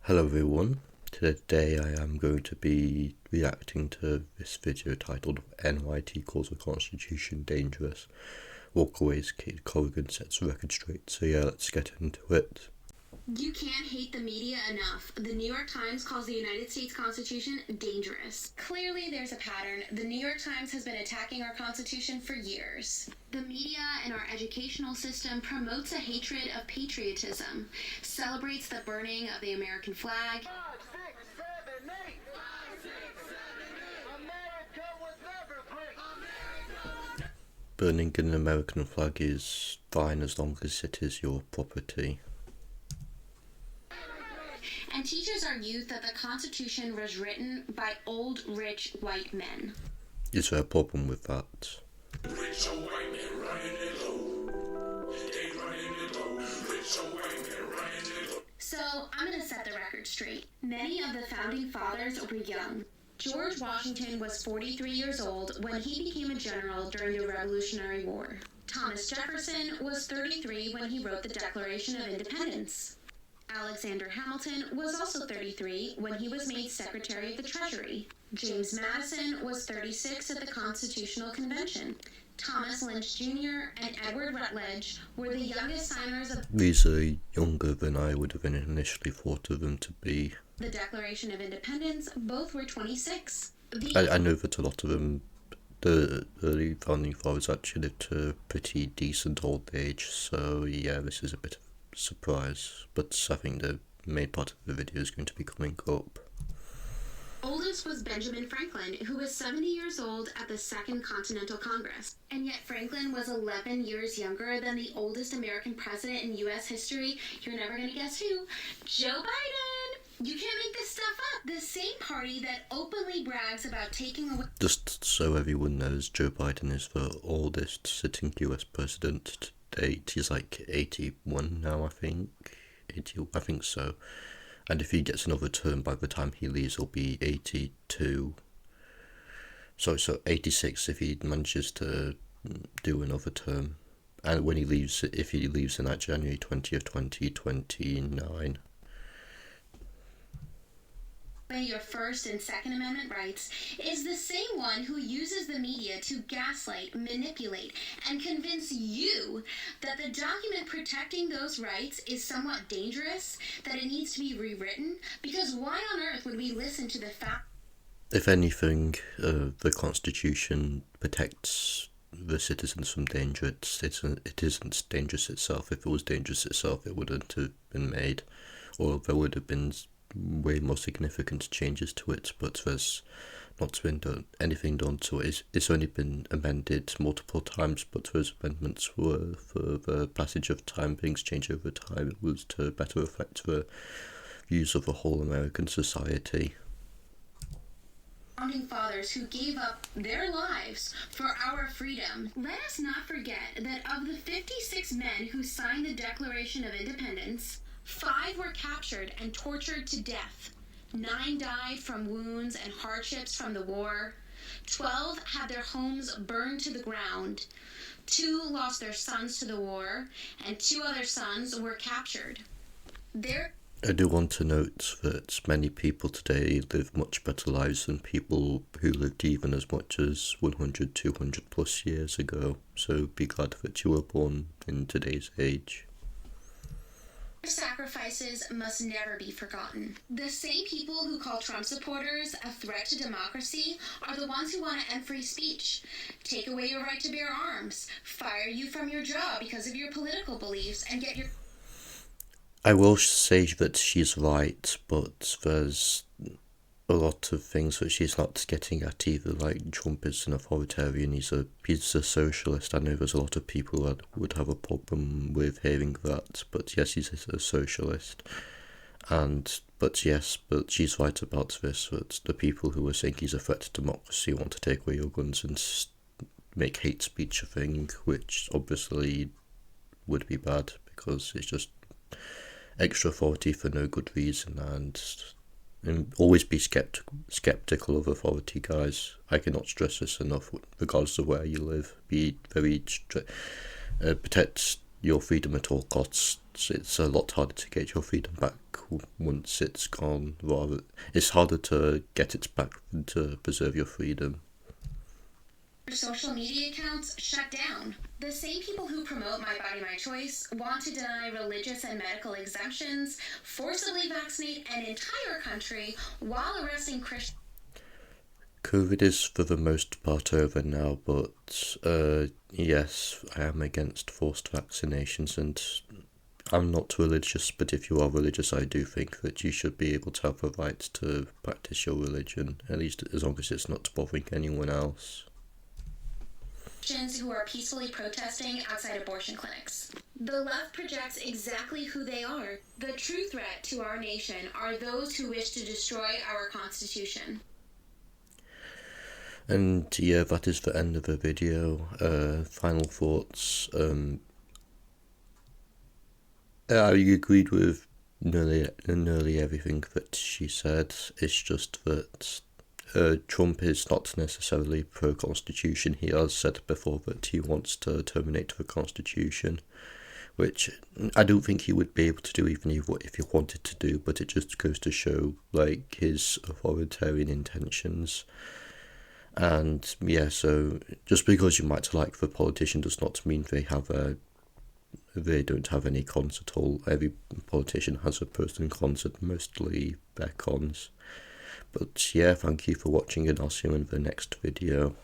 Hello everyone, today I am going to be reacting to this video titled NYT Calls the Constitution Dangerous, Walkaways Kid Corrigan Sets the Record Straight. So yeah, let's get into it. You can't hate the media enough. The New York Times calls the United States Constitution dangerous. Clearly, there's a pattern. The New York Times has been attacking our Constitution for years. The media and our educational system promotes a hatred of patriotism, celebrates the burning of the American flag. 5, 6, 7, 8. 5, 6, 7, 8. America was never great. Burning an American flag is fine as long as it is your property. And teaches our youth that the Constitution was written by old, rich, white men. Is there a problem with that? Rich old white men running it low. They running it low. Rich old white men running it low. So, I'm going to set the record straight. Many of the founding fathers were young. George Washington was 43 years old when he became a general during the Revolutionary War. Thomas Jefferson was 33 when he wrote the Declaration of Independence. Alexander Hamilton was also 33 when he was made Secretary of the Treasury. James Madison was 36 at the Constitutional Convention. Thomas Lynch Jr. and Edward Rutledge were the youngest signers of These are younger than I would have initially thought of them to be. the Declaration of Independence. Both were 26. I know that a lot of them, the early founding fathers actually lived to a pretty decent old age, so yeah, this is a bit of a surprise, but I think the main part of the video is going to be coming up. Oldest was Benjamin Franklin, who was 70 years old at the Second Continental Congress. And yet Franklin was 11 years younger than the oldest American president in U.S. history. You're never going to guess who. Joe Biden! You can't make this stuff up. The same party that openly brags about taking away... Just so everyone knows, Joe Biden is the oldest sitting US president to date. He's like 81 now, I think. I think so. And if he gets another term by the time he leaves, he'll be 82. So 86 if he manages to do another term. And when he leaves, if he leaves in that January 20th, 2029. Your First and Second Amendment rights is the same one who uses the media to gaslight, manipulate, and convince you that the document protecting those rights is somewhat dangerous, that it needs to be rewritten, because why on earth would we listen to the fact? If anything, the Constitution protects the citizens from danger. It isn't dangerous itself. If it was dangerous itself, it wouldn't have been made, or there would have been way more significant changes to it, but there's not been anything done to it. It's only been amended multiple times, but those amendments were for the passage of time. Things change over time. It was to better reflect the views of the whole American society. Founding fathers who gave up their lives for our freedom. Let us not forget that of the 56 men who signed the Declaration of Independence, 5 were captured and tortured to death. 9 died from wounds and hardships from the war. 12 had their homes burned to the ground. 2 lost their sons to the war, and 2 other sons were captured. I do want to note that many people today live much better lives than people who lived even as much as 100, 200 plus years ago. So be glad that you were born in today's age. Sacrifices must never be forgotten. The same people who call Trump supporters a threat to democracy are the ones who want to end free speech, take away your right to bear arms, fire you from your job because of your political beliefs, and get your... I will say that she's right, but there's a lot of things that she's not getting at either. Like, Trump is an authoritarian, he's a socialist. I know there's a lot of people that would have a problem with hearing that, but yes, he's a socialist. But she's right about this, that the people who are saying he's a threat to democracy want to take away your guns and make hate speech a thing, which obviously would be bad, because it's just extra authority for no good reason, and always be skeptical of authority, guys. I cannot stress this enough. Regardless of where you live, be very protect your freedom at all costs. It's a lot harder to get your freedom back once it's gone. It's harder to get it back than to preserve your freedom. Social media accounts shut down. The same people who promote My Body, My Choice want to deny religious and medical exemptions, forcibly vaccinate an entire country while arresting Christians. COVID is for the most part over now, but yes, I am against forced vaccinations, and I'm not religious, but if you are religious, I do think that you should be able to have a right to practice your religion, at least as long as it's not bothering anyone else. Who are peacefully protesting outside abortion clinics. The left projects exactly who they are. The true threat to our nation are those who wish to destroy our Constitution. And yeah, that is the end of the video. Final thoughts. I agreed with nearly everything that she said. It's just that Trump is not necessarily pro-Constitution. He has said before that he wants to terminate the Constitution, which I don't think he would be able to do even if he wanted to do, but it just goes to show like his authoritarian intentions. And yeah, so just because you might like the politician does not mean they don't have any cons at all. Every politician has a pros and cons, and mostly their cons. But yeah, thank you for watching, and I'll see you in the next video.